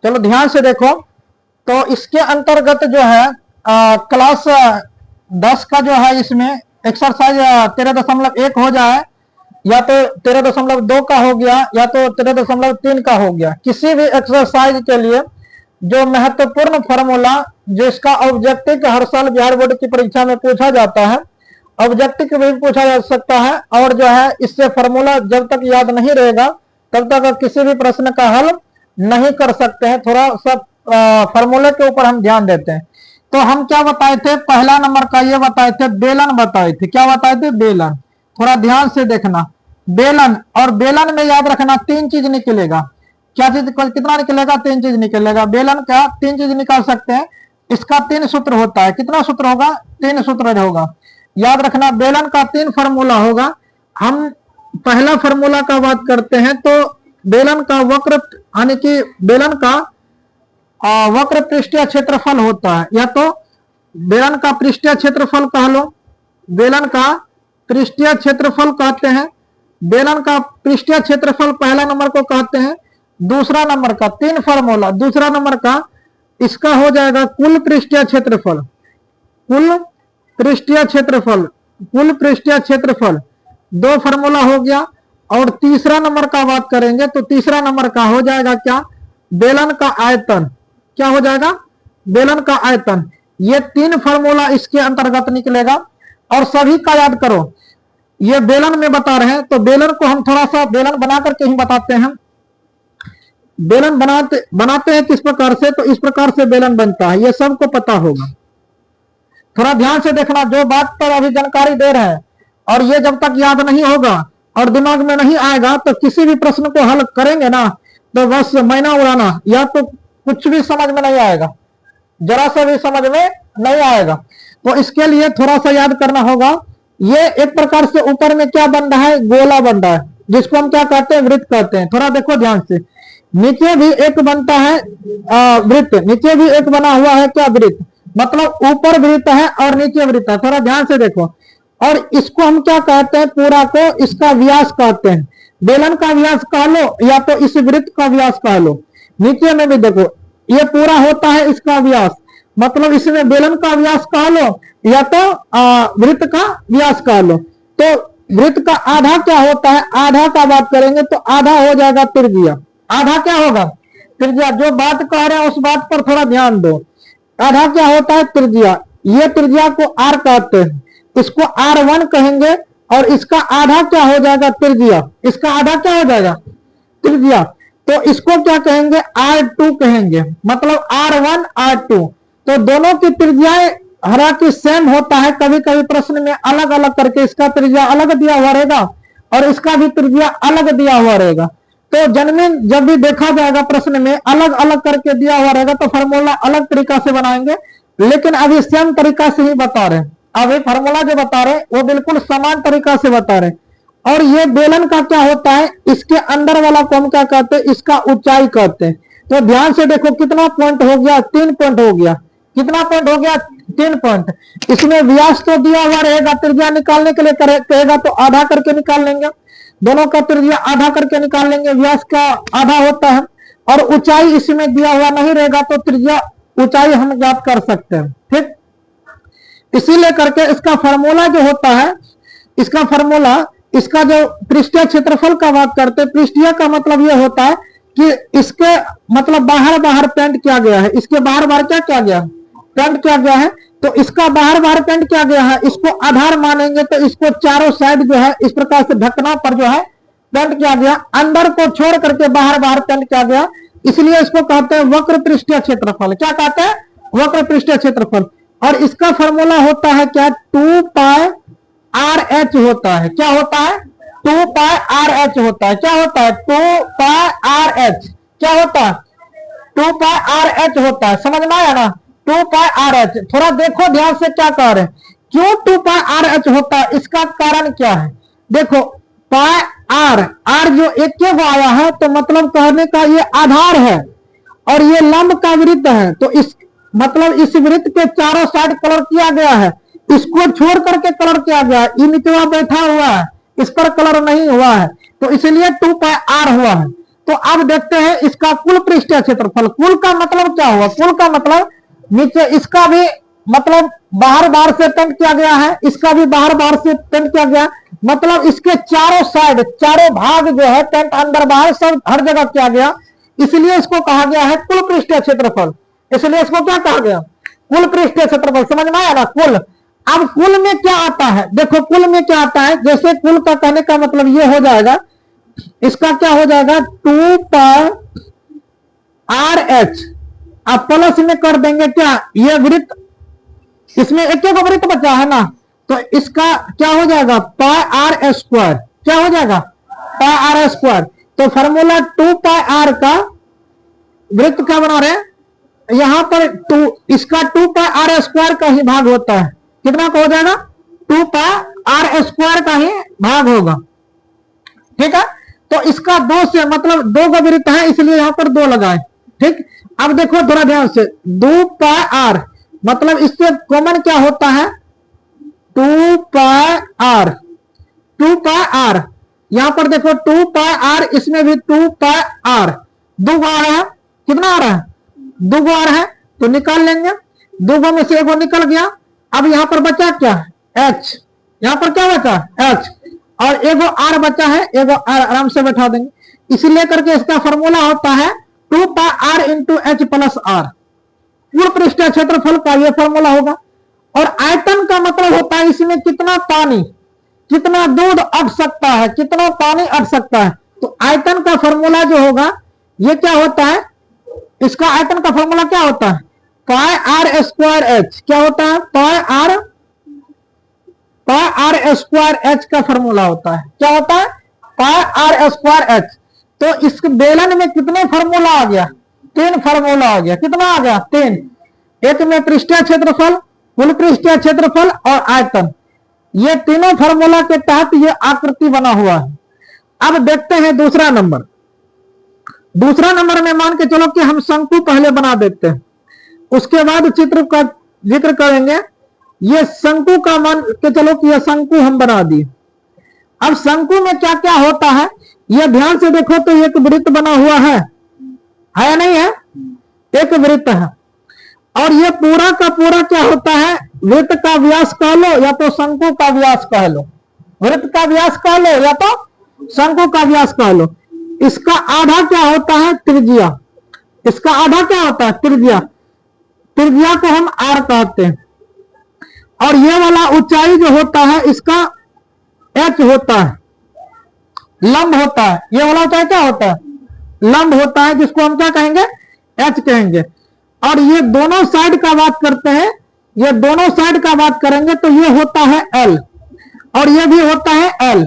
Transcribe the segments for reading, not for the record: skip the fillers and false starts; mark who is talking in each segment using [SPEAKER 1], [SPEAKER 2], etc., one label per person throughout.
[SPEAKER 1] चलो ध्यान से देखो। तो इसके अंतर्गत जो है क्लास 10 का जो है इसमें एक्सरसाइज 13.1 हो जाए, या तो 13.2 का हो गया, या तो 13.3 का हो गया। किसी भी एक्सरसाइज के लिए जो महत्वपूर्ण फॉर्मूला जिसका ऑब्जेक्टिव हर साल बिहार बोर्ड की परीक्षा में पूछा जाता है, ऑब्जेक्टिव भी पूछा जा सकता है, और जो है इससे फॉर्मूला जब तक याद नहीं रहेगा तब तक किसी भी प्रश्न का हल नहीं कर सकते हैं। थोड़ा सा फॉर्मूले के ऊपर हम ध्यान देते हैं। तो हम क्या बताए थे, पहला नंबर का ये बताए थे, बेलन बताए थे। क्या बताए थे? बेलन। थोड़ा ध्यान से देखना, बेलन। और बेलन में याद रखना 3 चीज निकलेगा। क्या चीज, कितना निकलेगा? 3 चीज निकलेगा। बेलन का 3 चीज निकाल सकते हैं। इसका 3 सूत्र होता है। कितना सूत्र होगा? 3 सूत्र होगा। याद रखना, बेलन का 3 फॉर्मूला होगा। हम पहला फॉर्मूला का बात करते हैं तो बेलन का वक्र, यानी कि बेलन का वक्र पृष्ठीय क्षेत्रफल होता है, या तो बेलन का पृष्ठीय क्षेत्रफल कह लो, बेलन का पृष्ठीय क्षेत्रफल कहते हैं। बेलन का पृष्ठीय क्षेत्रफल पहला नंबर को कहते हैं। दूसरा नंबर का 3 फॉर्मूला, दूसरा नंबर का इसका हो जाएगा कुल पृष्ठीय क्षेत्रफल, कुल पृष्ठीय क्षेत्रफल, कुल पृष्ठीय क्षेत्रफल 2 फॉर्मूला हो गया। और तीसरा नंबर का बात करेंगे तो तीसरा नंबर का हो जाएगा क्या? बेलन का आयतन। क्या हो जाएगा? बेलन का आयतन। ये 3 फॉर्मूला इसके अंतर्गत निकलेगा। और सभी का याद करो, ये बेलन में बता रहे हैं तो बेलन को हम थोड़ा सा बेलन बना करके ही बताते हैं। बेलन बनाते हैं किस प्रकार से? तो इस प्रकार से बेलन बनता है, ये सबको पता होगा। थोड़ा ध्यान से देखना, जो बात पर अभी जानकारी दे रहे हैं, और ये जब तक याद नहीं होगा और दिमाग में नहीं आएगा तो किसी भी प्रश्न को हल करेंगे ना तो बस मैना उड़ाना, या तो कुछ भी समझ में नहीं आएगा, जरा सा भी समझ में नहीं आएगा। तो इसके लिए थोड़ा सा याद करना होगा। ये एक प्रकार से ऊपर में क्या बन रहा है? गोला बन रहा है, जिसको हम क्या कहते हैं? वृत्त कहते हैं। थोड़ा देखो ध्यान से, नीचे भी एक बनता है वृत्त, नीचे भी एक बना हुआ है क्या? वृत्त। मतलब ऊपर वृत्त है और नीचे वृत्त है। थोड़ा ध्यान से देखो। और इसको हम क्या कहते हैं? पूरा को इसका व्यास कहते हैं। बेलन का व्यास कह लो, या तो इस वृत्त का व्यास कह लो। नीचे में भी देखो, ये पूरा होता है इसका व्यास, मतलब इसमें बेलन का व्यास कह लो या तो वृत्त का व्यास कह लो। तो वृत्त का आधा क्या होता है? आधा का बात करेंगे तो आधा हो जाएगा त्रिज्या। आधा क्या होगा? त्रिज्या। जो बात कह रहे हैं उस बात पर थोड़ा ध्यान दो। आधा क्या होता है? त्रिज्या। ये त्रिज्या को आर कहते हैं, इसको R1 कहेंगे। और इसका आधा क्या हो जाएगा? त्रिज्या। इसका आधा क्या हो जाएगा? त्रिज्या। तो इसको क्या कहेंगे? R2 कहेंगे, मतलब R1 R2। तो दोनों की त्रिज्याएं हालांकि सेम होता है, कभी कभी प्रश्न में अलग अलग करके इसका त्रिज्या अलग दिया हुआ रहेगा और इसका भी त्रिज्या अलग दिया हुआ रहेगा। तो जन्मिन जब भी देखा जाएगा प्रश्न में अलग अलग करके दिया हुआ रहेगा तो फॉर्मूला अलग तरीका से बनाएंगे, लेकिन अभी सेम तरीका से ही बता रहे हैं। अभी फॉर्मूला जो बता रहे हैं वो बिल्कुल समान तरीका से बता रहे हैं। और ये बेलन का क्या होता है? इसके अंदर वाला को हम क्या कहते हैं? इसका ऊंचाई कहते हैं। तो ध्यान से देखो, कितना पॉइंट हो गया? 3 पॉइंट हो गया। कितना पॉइंट हो गया? 3 पॉइंट। इसमें व्यास तो दिया हुआ रहेगा, त्रिज्या निकालने के लिए कहेगा तो आधा करके निकाल लेंगे, दोनों का त्रिज्या आधा करके निकाल लेंगे, व्यास का आधा होता है। और ऊंचाई इसमें दिया हुआ नहीं रहेगा तो त्रिज्या ऊंचाई हम ज्ञात कर सकते हैं। ठीक, इसीलिए करके इसका फॉर्मूला जो होता है, इसका फॉर्मूला, इसका जो पृष्ठीय क्षेत्रफल का बात करते हैं, पृष्ठीय का मतलब यह होता है कि इसके मतलब बाहर बाहर पेंट किया गया है, इसके बाहर बाहर क्या किया गया? पेंट किया गया है। तो इसका बाहर बाहर पेंट किया गया है, इसको आधार मानेंगे तो इसको चारों साइड जो है इस प्रकार से ढकना पर जो है पेंट किया गया, अंदर को छोड़ करके बाहर बाहर पेंट किया गया, इसलिए इसको कहते हैं वक्र पृष्ठीय क्षेत्रफल। क्या कहते हैं? वक्र पृष्ठीय क्षेत्रफल। और इसका फॉर्मूला होता है क्या? 2 पाई RH होता है। क्या होता है? 2 पाई RH होता है। क्या होता है? 2 पाई RH। क्या होता है? 2 पाई RH होता है। समझ में आया ना? 2 पाई RH। थोड़ा देखो ध्यान से क्या कह रहे हैं, क्यों 2 पाई RH होता है? इसका कारण क्या है? देखो, पाई R जो एक आया है तो मतलब कहने का ये आधार है और ये लंब का वृत्त है। तो इस मतलब इस वृत्त के चारों साइड कलर किया गया है, इसको छोड़ करके कलर किया गया है। ये नीचे बैठा हुआ है, इस पर कलर नहीं हुआ है, तो इसलिए 2 पाई R हुआ है। तो अब देखते हैं इसका कुल पृष्ठीय क्षेत्रफल। कुल का मतलब क्या हुआ? कुल का मतलब नीचे इसका भी मतलब बाहर बाहर से टेंट किया गया है, इसका भी बाहर बाहर से टेंट किया गया, मतलब इसके चारों साइड, चारों भाग जो है टेंट अंदर बाहर सब हर जगह किया गया, इसलिए इसको कहा गया है कुल पृष्ठीय क्षेत्रफल। इसलिए इसको क्या कहा गया? कुल पृष्ठीय क्षेत्रफल। समझ में आया ना? कुल। अब कुल में क्या आता है? देखो कुल में क्या आता है, जैसे कुल का कहने का मतलब ये हो जाएगा, इसका क्या हो जाएगा 2 पाई आर एच। अब प्लस में कर देंगे क्या, ये वृत्त, इसमें एक वृत्त बचा है ना, तो इसका क्या हो जाएगा पाई आर स्क्वायर। क्या हो जाएगा? पाई आर स्क्वायर। तो फॉर्मूला 2 पाई आर का वृत्त क्या बना रहे हैं यहां पर 2, इसका 2 पाई आर स्क्वायर का ही भाग होता है। कितना का हो जाएगा? 2 पाई आर स्क्वायर का ही भाग होगा। ठीक है, तो इसका 2 से मतलब 2 का वृत्त है, इसलिए यहां पर 2 लगाए। ठीक, अब देखो थोड़ा ध्यान से, 2 पाई आर मतलब इससे कॉमन क्या होता है 2 पाई आर। 2 पाई आर यहां पर देखो 2 पाई आर, इसमें भी 2 पाई आर, 2 आ रहा है। कितना आ रहा है? 2 आ रहा है, तो निकाल लेंगे। 2 में से 1 निकल गया। अब यहां पर बचा क्या? h। यहां पर क्या बचा? h। और 1 आर बचा है, 1 आर आराम से बैठा देंगे। इसीलिए करके इसका फॉर्मूला होता है 2 pi r into h plus r. कुल पृष्ठीय क्षेत्रफल का यह फॉर्मूला होगा। और आयतन का मतलब होता है इसमें कितना पानी, कितना दूध अट सकता है, कितना पानी अट सकता है। तो आयतन का फॉर्मूला जो होगा ये क्या होता है, इसका आयतन का फॉर्मूला क्या होता है पाई आर स्क्वायर एच। क्या होता है? पाई आर स्क्वायर एच का फॉर्मूला होता है। क्या होता है? Pi are square H. तो इस बेलन में कितने फॉर्मूला आ गया? 3 फॉर्मूला आ गया। कितना आ गया? 3। एक में पृष्ठीय क्षेत्रफल, कुल पृष्ठीय क्षेत्रफल और आयतन, ये तीनों फॉर्मूला के तहत ये आकृति बना हुआ है। अब देखते हैं दूसरा नंबर। दूसरा नंबर में मान के चलो कि हम शंकु पहले बना देते हैं, उसके बाद चित्र का जिक्र करेंगे। ये शंकु का मान के चलो कि यह शंकु हम बना दिए। अब शंकु में क्या क्या होता है ये ध्यान से देखो। तो एक वृत्त बना हुआ है या नहीं है? एक वृत्त है, और ये पूरा का पूरा क्या होता है, वृत्त का व्यास कह लो या तो शंकु का व्यास कह लो। वृत्त का व्यास कह लो या तो शंकु का व्यास कह लो। इसका आधा क्या होता है? त्रिज्या। इसका आधा क्या होता है? त्रिज्या। त्रिज्या को हम आर कहते हैं। और ये वाला ऊंचाई जो होता है इसका एच होता है, लंब होता है। ये वाला ऊंचाई क्या होता है? लंब होता है, जिसको हम क्या कहेंगे? एच कहेंगे। और ये दोनों साइड का बात करते हैं, ये दोनों साइड का बात करेंगे तो ये होता है एल, और ये भी होता है एल।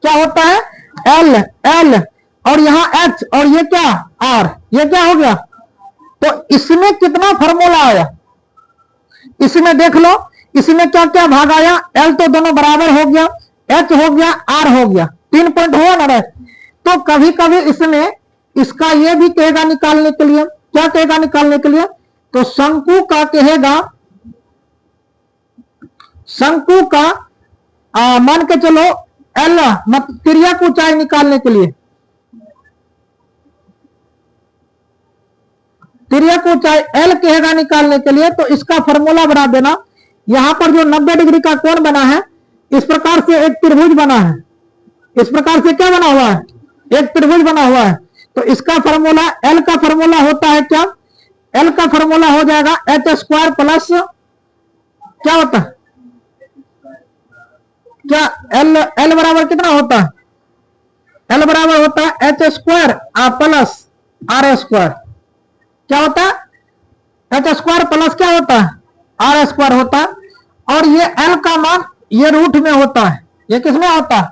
[SPEAKER 1] क्या होता है? एल। एल और यहां एच, और ये क्या? आर। ये क्या हो गया? तो इसमें कितना फॉर्मूला आया इसमें देख लो। इसमें क्या क्या भाग आया? एल तो दोनों बराबर हो गया, एच हो गया, आर हो गया। 3 पॉइंट हुआ ना रे। तो कभी कभी इसमें इसका ये भी कहेगा निकालने के लिए, क्या कहेगा निकालने के लिए? तो शंकु का कहेगा, शंकु का मान के चलो एल, मतलब तिर्यक ऊंचाई निकालने के लिए, तिर्यक ऊंचाई एल कहेगा निकालने के लिए। तो इसका फॉर्मूला बना देना। यहां पर जो 90 डिग्री का कोण बना है, इस प्रकार से एक त्रिभुज बना है। इस प्रकार से क्या बना हुआ है? एक त्रिभुज बना हुआ है। तो इसका फॉर्मूला, एल का फॉर्मूला होता है क्या? एल का फॉर्मूला हो जाएगा एच स्क्वायर प्लस क्या होता है? क्या एल बराबर कितना होता है? एल बराबर होता है H square plus R square. क्या होता है? एच स्क्वायर प्लस क्या होता है? आर स्क्वायर होता है। और ये एल का मान ये रूट में होता है। ये किस में होता है?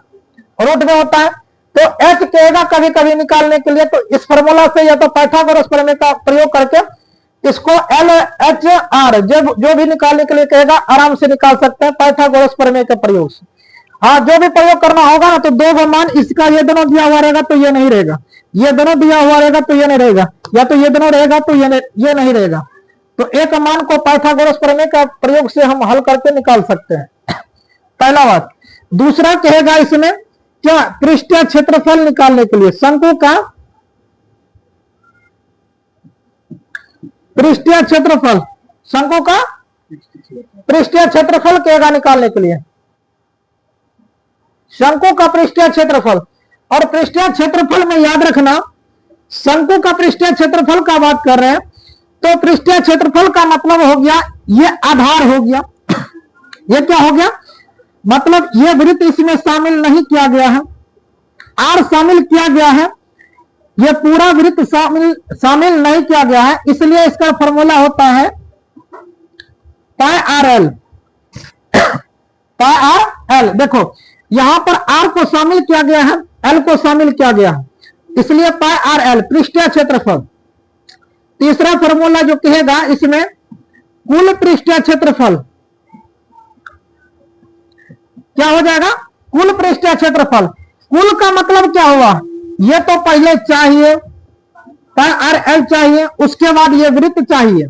[SPEAKER 1] रूट में होता है। तो एच कहेगा कभी कभी निकालने के लिए, तो इस फॉर्मूला से या तो पाइथागोरस प्रमेय का प्रयोग करके इसको एल एच आर जो भी निकालने के लिए कहेगा आराम से निकाल सकते हैं पाइथागोरस प्रमेय के प्रयोग से। हाँ, जो भी प्रयोग करना होगा ना, तो 2 मान इसका ये दोनों दिया हुआ रहेगा तो ये नहीं रहेगा, ये दोनों दिया हुआ रहेगा तो ये नहीं रहेगा, या तो ये दोनों रहेगा तो ये नहीं रहेगा। तो एक मान को पाइथागोरस प्रमेय का प्रयोग से हम हल करके निकाल सकते हैं। पहला बात। दूसरा कहेगा इसमें क्या? पृष्ठीय क्षेत्रफल निकालने के लिए शंकु का पृष्ठीय क्षेत्रफल, शंकु का पृष्ठीय क्षेत्रफल कहेगा निकालने के लिए, शंकु का पृष्ठीय क्षेत्रफल। और पृष्ठीय क्षेत्रफल में याद रखना, शंकु का पृष्ठीय क्षेत्रफल का बात कर रहे हैं, तो पृष्ठीय क्षेत्रफल का मतलब हो गया ये आधार हो गया, ये क्या हो गया, मतलब ये वृत्त इसमें शामिल नहीं किया गया है, आर शामिल किया गया है, ये पूरा वृत्त शामिल नहीं किया गया है, इसलिए इसका फॉर्मूला होता है पाई आर एल, पाई आर एल। देखो यहां पर आर को शामिल किया गया है, एल को शामिल किया गया है, इसलिए पाई आर एल पृष्ठीय क्षेत्रफल। तीसरा फॉर्मूला जो कहेगा इसमें कुल पृष्ठीय क्षेत्रफल, क्या हो जाएगा, कुल पृष्ठीय क्षेत्रफल। कुल का मतलब क्या हुआ, ये तो पहले चाहिए पाई आर एल चाहिए, उसके बाद ये वृत्त चाहिए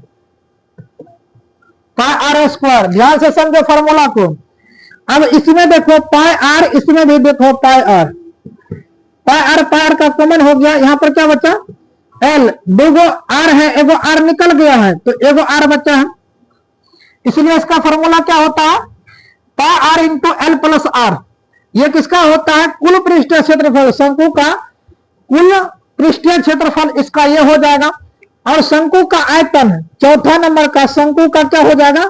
[SPEAKER 1] पाई आर स्क्वायर। ध्यान से समझो फॉर्मूला को। अब इसमें देखो पाई आर, इसमें भी देखो पाई आर, पाई आर का कॉमन हो गया, यहां पर क्या बचा एल, दो आर है, एगो आर निकल गया है तो एगो आर बचा है, इसलिए इसका फॉर्मूला क्या होता है pi r into l plus r. ये किसका होता है, कुल पृष्ठीय क्षेत्रफल, शंकु का कुल पृष्ठीय क्षेत्रफल इसका ये हो जाएगा। और शंकु का आयतन, चौथा नंबर का शंकु का क्या हो जाएगा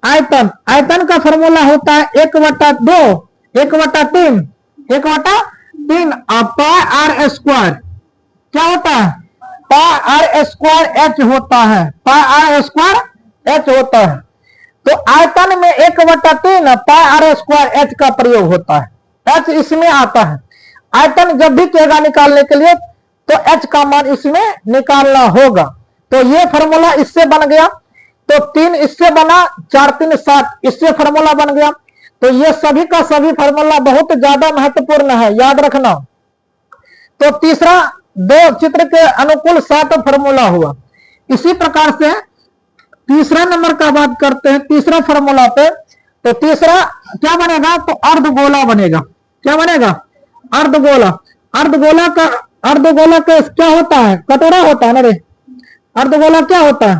[SPEAKER 1] आयतन, आयतन का फॉर्मूला होता है 1/2, 1/3, 1/3 पाई आर स्क्वायर, क्या होता है पाई आर स्क्वायर एच होता है, पाई आर स्क्वायर एच होता है। तो आयतन में 1/3 पाई आर स्क्वायर एच का प्रयोग होता है, एच इसमें आता है। आयतन जब भी कहेगा निकालने के लिए तो एच का मान इसमें निकालना होगा। तो ये फॉर्मूला इससे बन गया, तो 3 इससे बना, 4 3 7 इससे फॉर्मूला बन गया। तो ये सभी का सभी फॉर्मूला बहुत ज्यादा महत्वपूर्ण है, याद रखना। तो तीसरा, दो चित्र के अनुकूल 7 फॉर्मूला हुआ। इसी प्रकार से तीसरा नंबर का बात करते हैं, तीसरा फॉर्मूला पे। तो तीसरा क्या बनेगा, तो अर्धगोला बनेगा। क्या बनेगा, अर्धगोला। अर्धगोला का क्या होता है, कटोरा होता है ना रे। अर्धगोला क्या होता है,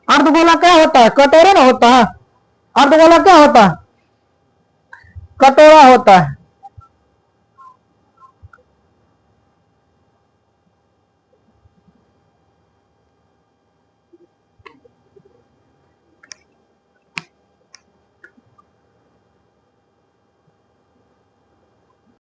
[SPEAKER 1] अर्धगोला क्या होता है, कटोरा ना होता है। अर्धगोला क्या होता है, कटोरा होता है।